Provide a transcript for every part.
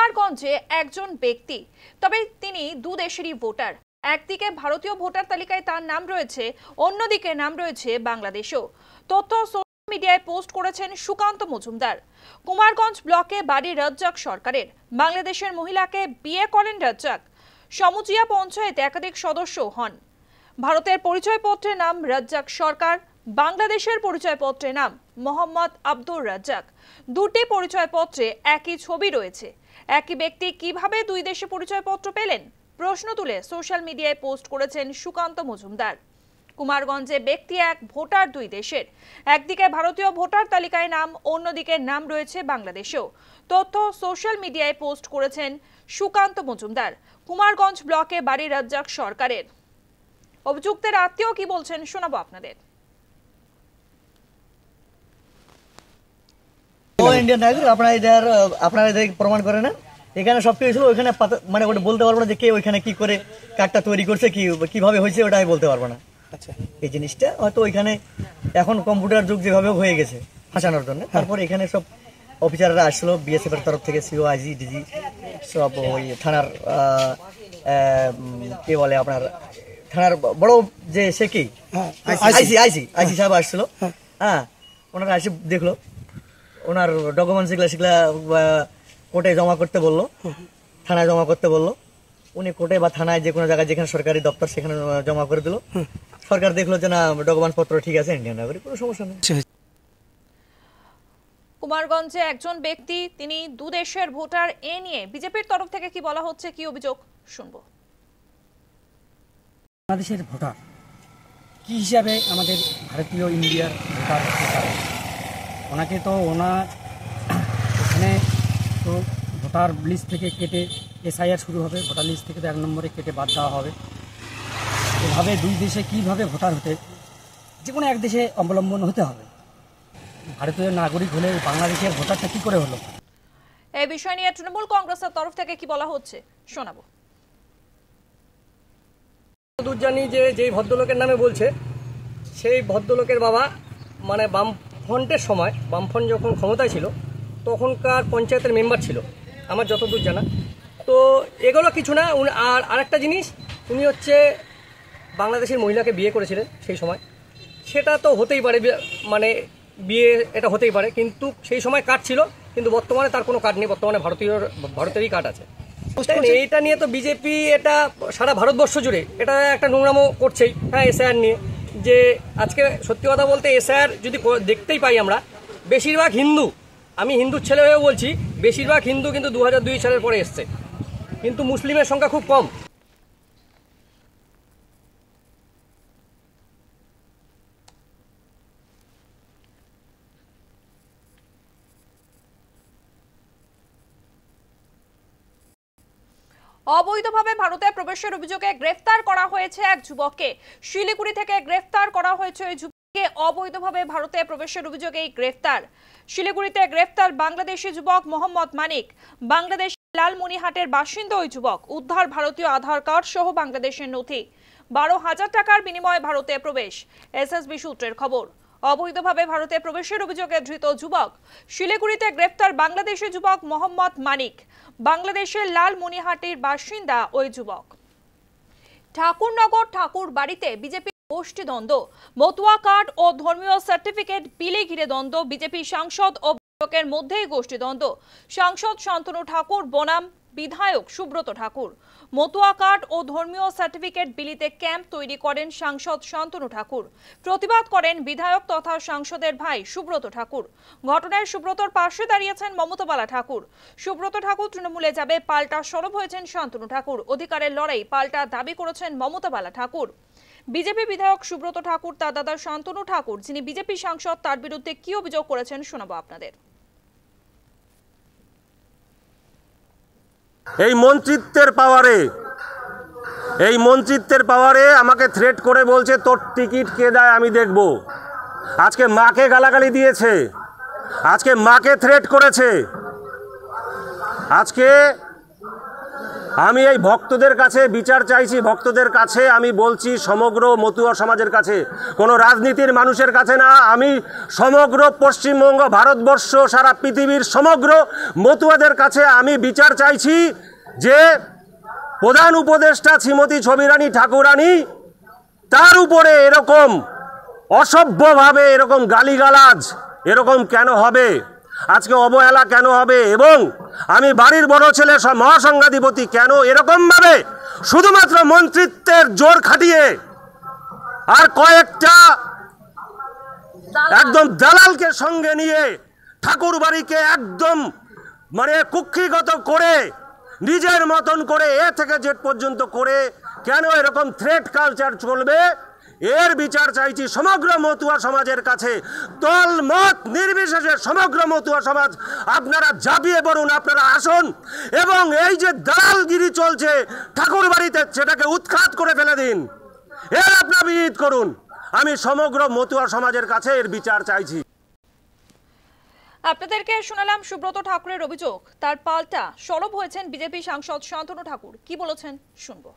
কুমারগঞ্জে একজন ব্যক্তি, তবে তিনি দুদেশেরই ভোটার। একদিকে ভারতীয় ভোটার তালিকায় তার নাম রয়েছে, অন্যদিকে নাম রয়েছে বাংলাদেশেও। তথ্য সোশ্যাল মিডিয়ায় পোস্ট করেছেন সুকান্ত মজুমদার। কুমারগঞ্জ ব্লকে বাড়ি রাজ্জাক সরকারের। বাংলাদেশের মহিলাকে বিয়ে করেন রাজ্জাক। সমুচিয়া পঞ্চায়েত একাধিক সদস্য হন। ভারতের পরিচয়পত্রে নাম রাজ্জাক সরকার, বাংলাদেশের পরিচয়পত্রে নাম মোহাম্মদ আব্দুর রাজ্জাক। দুটি পরিচয়পত্রে একই ছবি রয়েছে। একই ব্যক্তি কিভাবে দুই দেশে পরিচয়পত্র পেলেন, প্রশ্ন তুলে সোশ্যাল মিডিয়ায় পোস্ট করেছেন সুকান্ত মজুমদার। কুমারগঞ্জে ব্যক্তি এক, ভোটার দুই দেশের। একদিকে ভারতীয় ভোটার তালিকায় নাম, অন্যদিকে নাম রয়েছে বাংলাদেশেও। তথ্য সোশ্যাল মিডিয়ায় পোস্ট করেছেন সুকান্ত মজুমদার। কুমারগঞ্জ ব্লকে বাড়ি রাজ্জাক সরকারের। অভিযুক্তের আত্মীয় কি বলছেন শোনাবো আপনাদের। ইন্ডিয়ান নাগরিক, আপনারা এদের প্রমাণ করে না। এখানে সবকিছু ছিল, ওইখানে মানে ওটা বলতে পারবো না যে কে ওইখানে কি করে কার্ডটা তৈরি করছে, কিভাবে হয়েছে ওটা আমি বলতে পারবো না। আচ্ছা, এই জিনিসটা হয়তো ওইখানে এখন কম্পিউটার যুগ যেভাবে হয়ে গেছে ফাঁসানোর জন্য, তারপর এখানে সব অফিসাররা আসলো বিএসএফ এর তরফ থেকে, সিও, আইজি, ডিজি, সব ওই থানার কে বলে আপনার থানার বড় যে সে কি আইসি সাহেব আসছিল। হ্যাঁ, ওনারা এসে দেখলো, ওনার ডকুমেন্টস সেগুলা কোর্টে জমা করতে বললো, থানায় জমা করতে বললো। উনি কোর্টে বা থানায় যে কোনো জায়গায় যেখানে সরকারি দপ্তর সেখানে জমা করে দিল। সরকার দেখলো যে না, ডকুমেন্ট পত্র ঠিক আছে, ইন্ডিয়ান নাগরিক, কোনো সমস্যা নেই। কুমারগঞ্জে একজন ব্যক্তি, তিনি দুদেশের ভোটার। এ নিয়ে বিজেপির তরফ থেকে কি বলা হচ্ছে, কি অভিযোগ শুনবো। বাংলাদেশের ভোটার কি হিসাবে আমাদের ভারতীয় ইন্ডিয়ার ভোটার ওনাকে তো এখানে তো ভোটার লিস্ট থেকে কেটে এসআইআর শুরু হবে, ভোটার লিস্ট থেকে তো 1 নম্বরে কেটে বাদ দেওয়া হবে। এভাবে দুই দেশে কিভাবে ভোটার হতে, যে কোনো এক দেশে অবলম্বন হতে হবে। ভারতীয় নাগরিক হলে বাংলাদেশের ভোটারটা কি করে হলো? এই বিষয় নিয়ে তৃণমূল কংগ্রেসের তরফ থেকে কি বলা হচ্ছে শোনাবো। জানি যে যেই ভদ্রলোকের নামে বলছে, সেই ভদ্রলোকের বাবা মানে বামফ্রন্টের সময়, বামফ্রন্ট যখন ক্ষমতায় ছিল তখনকার পঞ্চায়েতের মেম্বার ছিল আমার যতদূর জানা। তো এগুলো কিছু না। আর আরেকটা জিনিস, উনি হচ্ছে বাংলাদেশের মহিলাকে বিয়ে করেছিলেন সেই সময়। সেটা তো হতেই পারে, মানে বিয়ে এটা হতেই পারে, কিন্তু সেই সময় কার্ড ছিল, কিন্তু বর্তমানে তার কোনো কার্ড নেই। বর্তমানে ভারতেরই কার্ড আছে। এইটা নিয়ে তো বিজেপি এটা সারা ভারতবর্ষ জুড়ে এটা একটা নোংরামো করছেই। হ্যাঁ, এসআইআর নিয়ে যে আজকে সত্যি কথা বলতে এসআইআর যদি দেখতেই পাই আমরা, বেশিরভাগ হিন্দু, আমি হিন্দুর ছেলে হয়েও বলছি, বেশিরভাগ হিন্দু কিন্তু 2002 সালের পরে এসছে, কিন্তু মুসলিমের সংখ্যা খুব কম। অবৈধভাবে ভারতে প্রবেশের অভিযোগে গ্রেফতার করা হয়েছে এক যুবককে। শিলিগুড়ি থেকে গ্রেফতার করা হয়েছে ওই যুবককে। অবৈধভাবে ভারতে প্রবেশের অভিযোগে গ্রেফতার। শিলিগুড়িতে গ্রেফতার বাংলাদেশি যুবক মোহাম্মদ মানিক। বাংলাদেশ লালমনিহাটের বাসিন্দা ওই যুবক। উদ্ধার ভারতীয় আধার কার্ড সহ বাংলাদেশের নথি। 12,000 টাকার বিনিময়ে ভারতে প্রবেশ, এসএসবি সূত্রের খবর। অবৈধভাবে ভারতে প্রবেশের অভিযোগে ধৃত যুবক। শিলিগুড়িতে গ্রেফতার বাংলাদেশি যুবক মোহাম্মদ মানিক। বাংলাদেশের লালমনিহাটের বাসিন্দা ওই যুবক। ঠাকুরনগর ঠাকুর বাড়িতে বিজেপি গোষ্ঠীদ্বন্দ্ব। মতুয়া কার্ড ও ধর্মীয় সার্টিফিকেট বিলে ঘিরে দ্বন্দ্ব। বিজেপি সাংসদ ও বিধায়কের মধ্যেই গোষ্ঠীদ্বন্দ্ব। সাংসদ শান্তনু ঠাকুর বনাম বিধায়ক সুব্রত ঠাকুর। মতুয়া কার্ড ও ধর্মীয় সার্টিফিকেট বিলিতে ক্যাম্প তৈরি করেন সাংসদ শান্তনু ঠাকুর। প্রতিবাদ করেন বিধায়ক তথা সাংসদের ভাই সুব্রত ঠাকুর। ঘটনায় সুব্রতর পাশে দাঁড়িয়েছেন মমতাবালা ঠাকুর। সুব্রত ঠাকুর তৃণমূলে যাবে, পাল্টা সরব হয়েছেন শান্তনু ঠাকুর। অধিকারের লড়াই, পাল্টা দাবি করেছেন মমতাবালা ঠাকুর। বিজেপি বিধায়ক সুব্রত ঠাকুর তার দাদা শান্তনু ঠাকুর, যিনি বিজেপি সাংসদ, তার বিরুদ্ধে কি অভিযোগ করেছেন শোনাবো আপনাদের। এই মন্ত্রিত্বের পাওয়ারে আমাকে থ্রেট করে বলছে তোর টিকিট কে দেয় আমি দেখব। আজকে মাকে গালাগালি দিয়েছে, আজকে মাকে থ্রেট করেছে, আজকে আমি এই ভক্তদের কাছে বিচার চাইছি, ভক্তদের কাছে আমি বলছি, সমগ্র মতুয়া সমাজের কাছে, কোনো রাজনীতির মানুষের কাছে না। আমি সমগ্র পশ্চিমবঙ্গ, ভারতবর্ষ, সারা পৃথিবীর সমগ্র মতুয়াদের কাছে আমি বিচার চাইছি যে প্রধান উপদেষ্টা শ্রীমতী ছবিরানী ঠাকুরানী, তার উপরে এরকম অসভ্যভাবে এরকম গালিগালাজ এরকম কেন হবে, আজকে অবহেলা কেন হবে, এবং আমি বাড়ির বড় ছেলে মহাসংঘাধিপতি কেন এরকমভাবে শুধুমাত্র মন্ত্রিত্বের জোর খাটিয়ে আর কয়েকটা একদম দালালকে সঙ্গে নিয়ে ঠাকুর বাড়িকে একদম মানে কুক্ষিগত করে নিজের মতন করে এ থেকে জেড পর্যন্ত করে কেন এরকম থ্রেট কালচার চলবে, এর বিচার চাইছি সমগ্র মতুয়া সমাজের কাছে। দল মত নির্বিশেষে সমগ্র মতুয়া সমাজ আপনারা ঝাঁপিয়ে পড়ুন, আপনারা আসুন এবং এই যে দালালগিরি চলছে ঠাকুর বাড়িতে সেটাকে উৎখাত করে ফেলে দিন, এর আপনারা বিরোধ করুন। আমি সমগ্র মতুয়া সমাজের কাছে এর বিচার চাইছি। আপনাদেরকে শোনালাম সুব্রত ঠাকুরের অভিযোগ, তার পাল্টা সরব হয়েছেন বিজেপি সাংসদ শান্তনু ঠাকুর। কি বলেছেন শুনবো।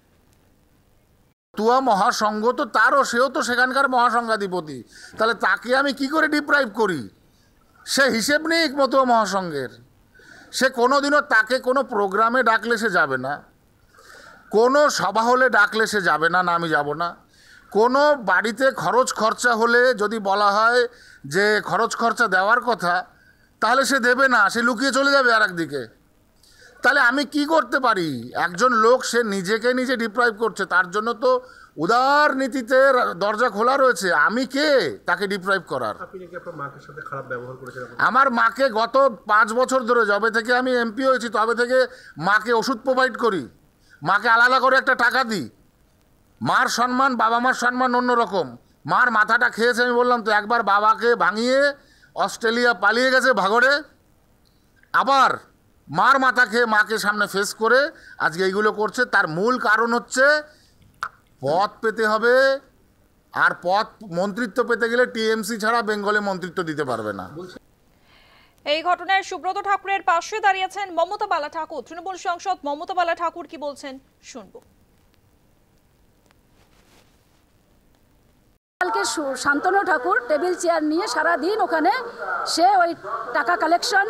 মতুয়া মহাসংঘ তো তারও, সেও তো সেখানকার মহাসংঘাধিপতি, তাহলে তাকে আমি কি করে ডিপ্রাইভ করি? সে হিসেব নেই মতুয়া মহাসংঘের। সে কোনোদিনও তাকে কোনো প্রোগ্রামে ডাকলে সে যাবে না, কোনো সভা হলে ডাকলে সে যাবে না, না আমি যাব না। কোনো বাড়িতে খরচ খরচা হলে যদি বলা হয় যে খরচ খরচা দেওয়ার কথা, তাহলে সে দেবে না, সে লুকিয়ে চলে যাবে আর একদিকে। তাহলে আমি কি করতে পারি? একজন লোক সে নিজেকে নিজে ডিপ্রাইভ করছে, তার জন্য তো উদার নীতিতে দরজা খোলা রয়েছে। আমি কে তাকে ডিপ্রাইভ করার? আমার মাকে গত 5 বছর ধরে, যবে থেকে আমি এমপি হয়েছি তবে থেকে মাকে ওষুধ প্রোভাইড করি, মাকে আলাদা করে একটা টাকা দিই। মার সম্মান, বাবা মার সম্মান অন্যরকম। মার মাথাটা খেয়েছে, আমি বললাম তো, একবার বাবাকে ভাঙিয়ে অস্ট্রেলিয়া পালিয়ে গেছে ভাগরে, আবার মার মাথা খেয়ে মাকে সামনে ফেস করে আজকে এইগুলো করছে। তার মূল কারণ হচ্ছে পদ পেতে হবে, আর পদ মন্ত্রিত্ব পেতে গেলে টিএমসি ছাড়া বেঙ্গলে মন্ত্রিত্ব দিতে পারবে না। এই ঘটনায় সুব্রত ঠাকুরের পাশে দাঁড়িয়েছেন মমতা বালা ঠাকুর। তৃণমূল সাংসদ মমতা বালা ঠাকুর কি বলছেন শুনবো। কালকে শান্তনু ঠাকুর টেবিল চেয়ার নিয়ে সারাদিন ওখানে সে ওই টাকা কালেকশন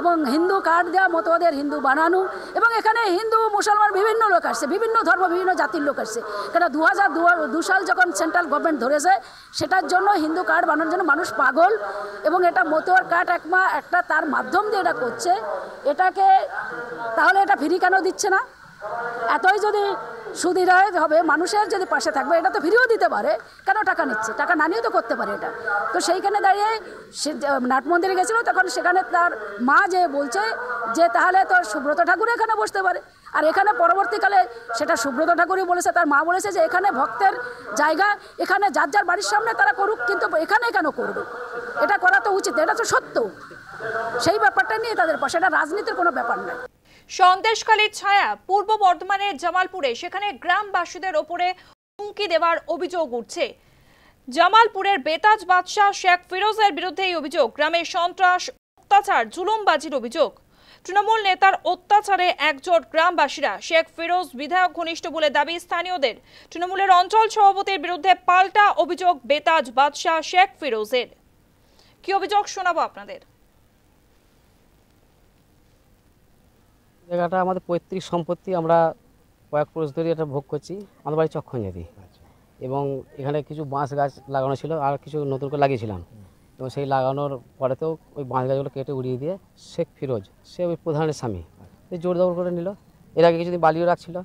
এবং হিন্দু কার্ড দেওয়া, মতুয়াদের হিন্দু বানানো, এবং এখানে হিন্দু মুসলমান বিভিন্ন লোক আসছে, বিভিন্ন ধর্ম বিভিন্ন জাতির লোক আসছে। কেন 2002 সাল যখন সেন্ট্রাল গভর্নমেন্ট ধরেছে, সেটার জন্য হিন্দু কার্ড বানানোর জন্য মানুষ পাগল, এবং এটা মতুয়ার কার্ড একটা তার মাধ্যম দিয়ে এটা করছে। এটাকে তাহলে এটা ফ্রি কেন দিচ্ছে না? এতই যদি সুবিধা হবে, মানুষের যদি পাশে থাকবে, এটা তো ফ্রিও দিতে পারে, কেন টাকা নিচ্ছে? টাকা না নিয়েও তো করতে পারে এটা। তো সেইখানে দাঁড়িয়ে সে নাট মন্দিরে গেছিলো, তখন সেখানে তার মা যে বলছে যে তাহলে তো সুব্রত ঠাকুর এখানে বসতে পারে। আর এখানে পরবর্তীকালে সেটা সুব্রত ঠাকুরই বলেছে, তার মা বলেছে যে এখানে ভক্তের জায়গা, এখানে যার যার বাড়ির সামনে তারা করুক, কিন্তু এখানে কেন করবে? এটা করা তো উচিত, এটা তো সত্য। সেই ব্যাপারটা নিয়ে তাদের পাশে, এটা রাজনীতির কোনো ব্যাপার নয়। সন্দেশখালীর ছায়া পূর্ব বর্ধমানের জামালপুরে, সেখানে গ্রামবাসীদের ওপরে হুমকি দেওয়ার অভিযোগ উঠছে। জামালপুরের বেতাজ বাদশাহ শেখ ফিরোজের বিরুদ্ধে এই অভিযোগ। গ্রামে সন্ত্রাস, অত্যাচার, জুলুমবাজির অভিযোগ। তৃণমূল নেতার অত্যাচারে একজোট গ্রামবাসীরা। শেখ ফিরোজ বিধায়ক ঘনিষ্ঠ বলে দাবি স্থানীয়দের। তৃণমূলের অঞ্চল সভাপতির বিরুদ্ধে পাল্টা অভিযোগ বেতাজ বাদশাহ শেখ ফিরোজের। কি অভিযোগ শোনাবো আপনাদের। জায়গাটা আমাদের পৈতৃক সম্পত্তি, আমরা কয়েক পুরুষ ধরে এটা ভোগ করছি। আমাদের বাড়ি চক্ষঞ্জাতি, এবং এখানে কিছু বাঁশ গাছ লাগানো ছিল, আর কিছু নতুন করে লাগিয়েছিলাম, এবং সেই লাগানোর পরেতেও ওই বাঁশ গাছগুলো কেটে উড়িয়ে দিয়ে শেখ ফিরোজ, সে ওই প্রধানের স্বামী, জোর দখল করে নিল। এর আগে কিছুদিন বালিও রাখছিল,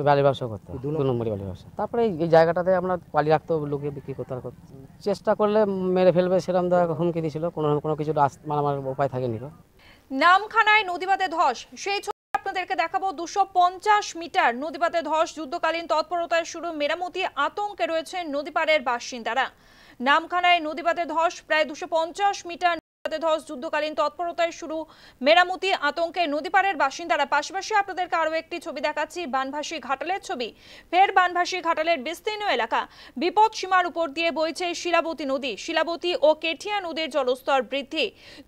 বালি ব্যবসা করতো, 2 নম্বরই বালি ব্যবসা। তারপরে এই জায়গাটাতে আমরা বালি রাখতো, লোকে বিক্রি করতে চেষ্টা করলে মেরে ফেলবে সেরকম হুমকি দিয়েছিল। কোনো কিছু মারামার উপায় থাকেনি। নামখানায় নদীবাতে ধস, সেই আপনাদেরকে দেখাবো। 250 মিটার নদীবাতে ধস, যুদ্ধকালীন তৎপরতায় শুরু মেরামতি, আতঙ্কে রয়েছে নদীপাড়ের বাসিন্দারা। নামখানায় নদীবাতে ধস, প্রায় 250 মিটার ধস যুদ্ধকালীন তৎপরতায় শুরু মেরামতি আতঙ্কে নদীপাড়ের বাসিন্দারা। পাশাপাশি আপনাদেরকে আরো একটি ছবি দেখাচ্ছি, বানভাসী ঘাটালের ছবি। ফের বানভাসী ঘাটালের বিস্তীর্ণ এলাকা, বিপদ সীমার উপর দিয়ে বইছে শিলাবতী নদী। শিলাবতী ও কেঠিয়া নদীর জলস্তর বৃদ্ধি,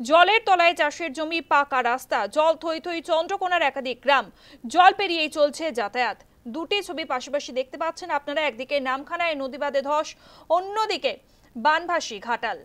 জলের তলায় চাষের জমি, পাকা রাস্তা, জল থই থই চন্দ্রকোনার একাধিক গ্রাম, জল পেরিয়েই চলছে যাতায়াত। দুটি ছবি পাশাপাশি দেখতে পাচ্ছেন আপনারা, একদিকে নামখানায় নদী বাঁধে ধস, অন্যদিকে বানভাসী ঘাটাল।